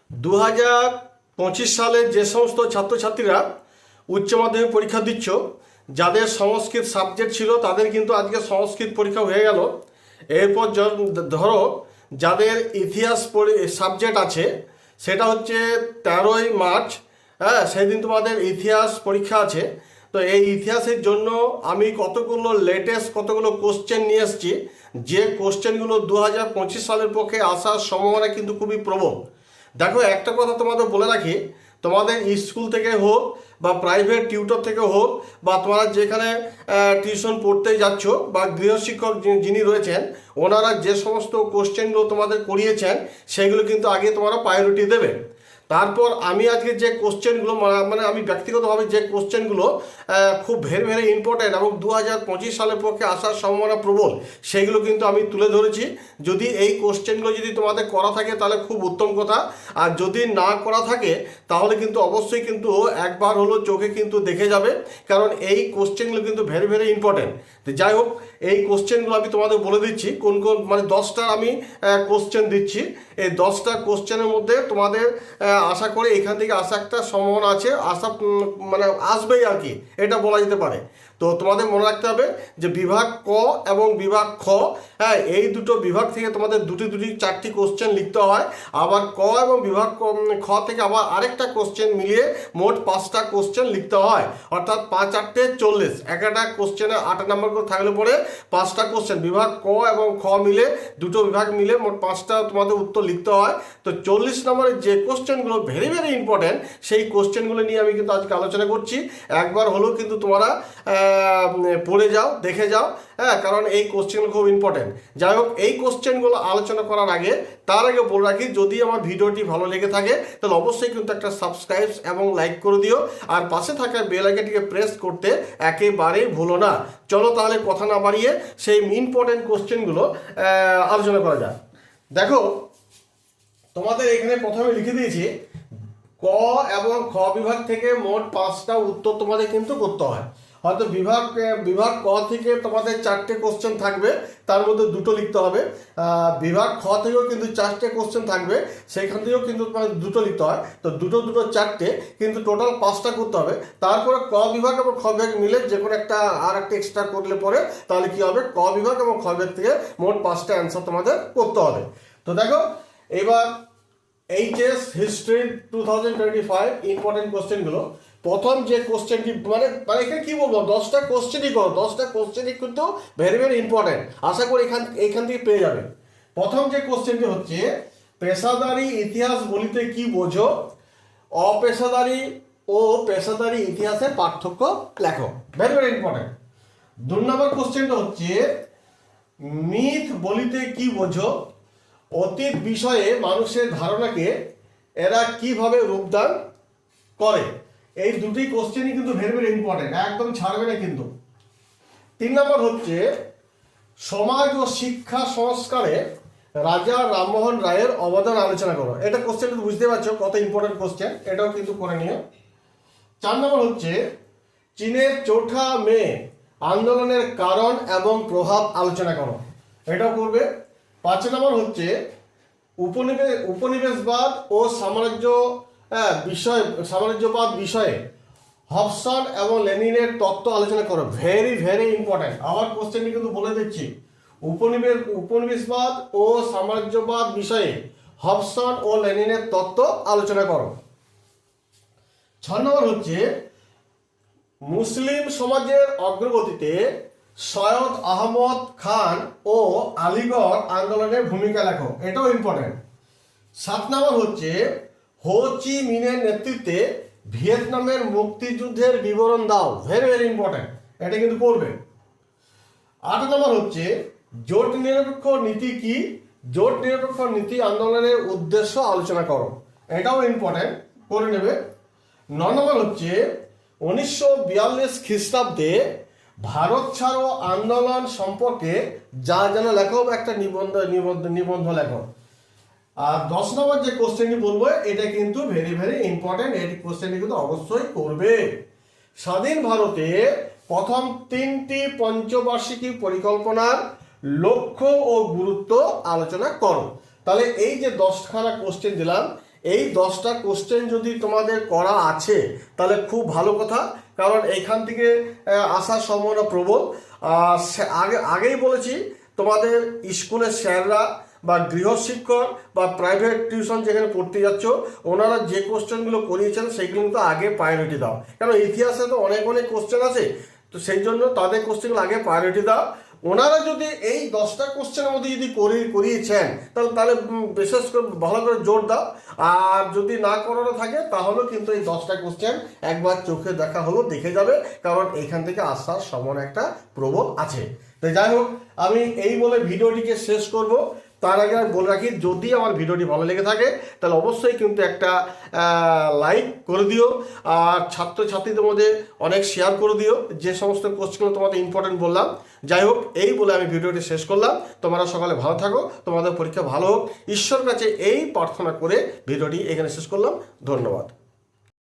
2025 সালে যে সমস্ত ছাত্রছাত্রীরা উচ্চ মাধ্যমিক পরীক্ষা দিচ্ছ, যাদের সংস্কৃত সাবজেক্ট ছিল তাদের কিন্তু আজকে সংস্কৃত পরীক্ষা হয়ে গেল। এরপর ধরো যাদের ইতিহাস সাবজেক্ট আছে, সেটা হচ্ছে 13ই মার্চ, হ্যাঁ, সেদিন তোমাদের ইতিহাস পরীক্ষা আছে। তো এই ইতিহাসের জন্য আমি কতগুলো কোশ্চেন নিয়ে এসেছি, যে কোশ্চেনগুলো 2025 সালের পক্ষে আসার সম্ভাবনা কিন্তু খুবই প্রবল। দেখো, একটা কথা তোমাদের বলে রাখি, তোমাদের স্কুল থেকে হোক বা প্রাইভেট টিউটর থেকে হোক, বা তোমরা যেখানে টিউশন পড়তে যাচ্ছ, বা গৃহশিক্ষক যিনি রয়েছেন, ওনারা যে সমস্ত কোশ্চেনগুলো তোমাদের করিয়েছেন সেগুলো কিন্তু আগে তোমরা প্রায়োরিটি দেবে। তারপর আমি আজকে যে কোশ্চেনগুলো মানে আমি ব্যক্তিগতভাবে যে কোশ্চেনগুলো খুব ভেরি ইম্পর্ট্যান্ট এবং 2025 সালের পক্ষে আসার সম্ভাবনা প্রবল, সেইগুলো কিন্তু আমি তুলে ধরেছি। যদি এই কোশ্চেনগুলো যদি তোমাদের করা থাকে তাহলে খুব উত্তম কথা, আর যদি না করা থাকে তাহলে কিন্তু অবশ্যই কিন্তু একবার হলো চোখে কিন্তু দেখে যাবে, কারণ এই কোশ্চেনগুলো কিন্তু ভেরি ইম্পর্ট্যান্ট। তো যাই হোক, এই কোশ্চেনগুলো আমি তোমাদের বলে দিচ্ছি কোন কোন, মানে 10টা আমি কোশ্চেন দিচ্ছি। এই 10টা কোশ্চেনের মধ্যে তোমাদের আশা করি এখান থেকে আসা একটা সম্ভাবনা আছে, মানে আসবেই আর কি, এটা বলা যেতে পারে। তো তোমাদের মনে রাখতে হবে যে বিভাগ ক এবং বিভাগ খ, হ্যাঁ, এই দুটো বিভাগ থেকে তোমাদের দুটি 4টি কোশ্চেন লিখতে হয়। আবার ক এবং বিভাগ খ থেকে আবার আরেকটা কোশ্চেন মিলিয়ে মোট 5টা কোশ্চেন লিখতে হয়, অর্থাৎ 5 × 8 = 40। একটা কোশ্চেনে 8 নম্বর করে থাকলে পরে 5টা কোশ্চেন বিভাগ ক এবং খ মিলে, দুটো বিভাগ মিলে মোট 5টা তোমাদের উত্তর লিখতে হয়। তো 40 নম্বরের যে কোশ্চেনগুলো ভেরি ইম্পর্ট্যান্ট, সেই কোশ্চেনগুলো নিয়ে আমি কিন্তু আজকে আলোচনা করছি। একবার হলেও কিন্তু তোমরা পড়ে যাও, দেখে যাও, হ্যাঁ, কারণ এই কোশ্চেনগুলো খুব ইম্পর্ট্যান্ট। যাই হোক, এই কোশ্চেনগুলো আলোচনা করার আগে তার আগে বলে রাখি, যদি আমার ভিডিওটি ভালো লেগে থাকে তাহলে অবশ্যই কিন্তু একটা সাবস্ক্রাইব এবং লাইক করে দিও, আর পাশে থাকা বেল আইকনটিকে প্রেস করতে একেবারেই ভুলো না। চলো তাহলে কথা না বাড়িয়ে সেই ইম্পর্ট্যান্ট কোশ্চেনগুলো আলোচনা করা যায়। দেখো, তোমাদের এখানে প্রথমে লিখে দিয়েছি ক এবং খ বিভাগ থেকে মোট 5টা উত্তর তোমাদের কিন্তু করতে হয়। হয়তো বিভাগ ক থেকে তোমাদের 4টে কোশ্চেন থাকবে, তার মধ্যে 2টো লিখতে হবে। বিভাগ খ থেকেও কিন্তু 4টে কোশ্চেন থাকবে, সেইখান থেকেও কিন্তু তোমাদের 2টো লিখতে হয়। তো দুটো 4টে, কিন্তু টোটাল 5টা করতে হবে। তারপরে ক বিভাগ এবং খ বিভাগ মিলে যে কোনো একটা এক্সট্রা করলে পরে তাহলে কি হবে, ক বিভাগ এবং খ বিভাগ থেকে মোট 5টা অ্যান্সার তোমাদের করতে হবে। তো দেখো, এবার এইচএস হিস্ট্রি 2025 ইম্পর্টেন্ট কোশ্চেনগুলো। প্রথম যে কোশ্চেনটি মানে এখানে কি বলবো, 10টা কোশ্চেনই করো, 10টা কোশ্চেনই কিন্তু ভেরি ইম্পর্টেন্ট। আশা করি এখান থেকে পেয়ে যাবে। প্রথম যে কোশ্চেনটি হচ্ছে, পেশাদারি ইতিহাস বলিতে কি বোঝো? অপেশাদারি ও পেশাদারি ইতিহাসের পার্থক্য লেখো। Very important. 2 নম্বর কোশ্চেনটা হচ্ছে, মিথ বলিতে কি বোঝো? অতীত বিষয়ে মানুষের ধারণাকে এরা কিভাবে রূপদান করে। এই দুটি কোশ্চেনই কিন্তু ভেরি ইম্পর্টেন্ট, একদম ছাড়বে না কিন্তু। 3 নম্বর হচ্ছে, সমাজ ও শিক্ষা সংস্কারে রাজা রামমোহন রায়ের অবদান আলোচনা করো। এটা কোশ্চেন বুঝতে পারছো কত ইম্পর্টেন্ট কোশ্চেন, এটাও কিন্তু করে নিও। 4 নম্বর হচ্ছে, চীনের চৌঠা মে আন্দোলনের কারণ এবং প্রভাব আলোচনা করো। এটাও করবে। 5 নম্বর হচ্ছে, উপনিবেশবাদ ও সাম্রাজ্যবাদ বিষয়ে হবসন এবং লেনিনের তত্ত্ব আলোচনা করো। Very important. আবার কোশ্চেনটি কিন্তু বলে দিচ্ছি, উপনিবেশবাদ ও সাম্রাজ্যবাদ বিষয়ে হবসন ও লেনিনের তত্ত্ব আলোচনা করো। 6 নম্বর হচ্ছে, মুসলিম সমাজের অগ্রগতিতে সৈয়দ আহমদ খান ও আলিগড় আন্দোলনের ভূমিকা লেখো। এটাও ইম্পর্টেন্ট। 7 নম্বর হচ্ছে, হো চি মিনের নেতৃত্বে ভিয়েতনামের মুক্তিযুদ্ধের বিবরণ দাও। ভেরি ইম্পর্টেন্ট, এটা কিন্তু পড়বে। 8 নম্বর হচ্ছে, জোট নিরপেক্ষ নীতি কি? জোট নিরপেক্ষ নীতি আন্দোলনের উদ্দেশ্য আলোচনা করো। এটাও ইম্পর্টেন্ট, করে নেবে। 9 নম্বর হচ্ছে, 1942 খ্রিস্টাব্দে ভারত ছাড়ো আন্দোলন সম্পর্কে যা যেন লেখো, একটা নিবন্ধ লেখো। আর 10 নম্বর যে কোশ্চেনটি বলবো, এটা কিন্তু ভেরি ইম্পর্টেন্ট, এই কোশ্চেনটি কিন্তু অবশ্যই করবে। স্বাধীন ভারতে প্রথম 3টি পঞ্চবার্ষিকী পরিকল্পনার লক্ষ্য ও গুরুত্ব আলোচনা করো। তাহলে এই যে 10খানা কোশ্চেন দিলাম, এই 10টা কোশ্চেন যদি তোমাদের করা আছে তাহলে খুব ভালো কথা, কারণ এইখান থেকে আসার সম্ভাবনা প্রবল। আগেই বলেছি, তোমাদের স্কুলের স্যাররা বা গৃহশিক্ষক বা প্রাইভেট টিউশন যেখানে পড়তে যাচ্ছ, ওনারা যে কোশ্চেনগুলো করিয়েছেন সেইগুলো কিন্তু আগে প্রায়োরিটি দাও, কারণ ইতিহাসে তো অনেক কোশ্চেন আছে, তো সেই জন্য তাদের কোশ্চেনগুলো আগে প্রায়োরিটি দাও। ওনারা যদি এই 10টা কোশ্চেনের মধ্যে যদি করিয়েছেন তাহলে বিশেষ করে ভালো করে জোর দাও। আর যদি না করানো থাকে তাহলেও কিন্তু এই 10টা কোশ্চেন একবার চোখে দেখা হলো দেখে যাবে, কারণ এখান থেকে আসার সম্ভাবনা একটা প্রবল আছে। তো যাই হোক, আমি এই বলে ভিডিওটিকে শেষ করব। তার আগে আর বলে রাখি, যদি আমার ভিডিওটি ভালো লেগে থাকে তাহলে অবশ্যই কিন্তু একটা লাইক করে দিও, আর ছাত্রছাত্রীদের মধ্যে অনেক শেয়ার করে দিও যে সমস্ত কোশ্চেনগুলো তোমাদের ইম্পর্টেন্ট বললাম। যাই হোক, এই বলে আমি ভিডিওটি শেষ করলাম। তোমরা সকালে ভালো থাকো, তোমাদের পরীক্ষা ভালো হোক, ঈশ্বর কাছে এই প্রার্থনা করে ভিডিওটি এখানে শেষ করলাম। ধন্যবাদ।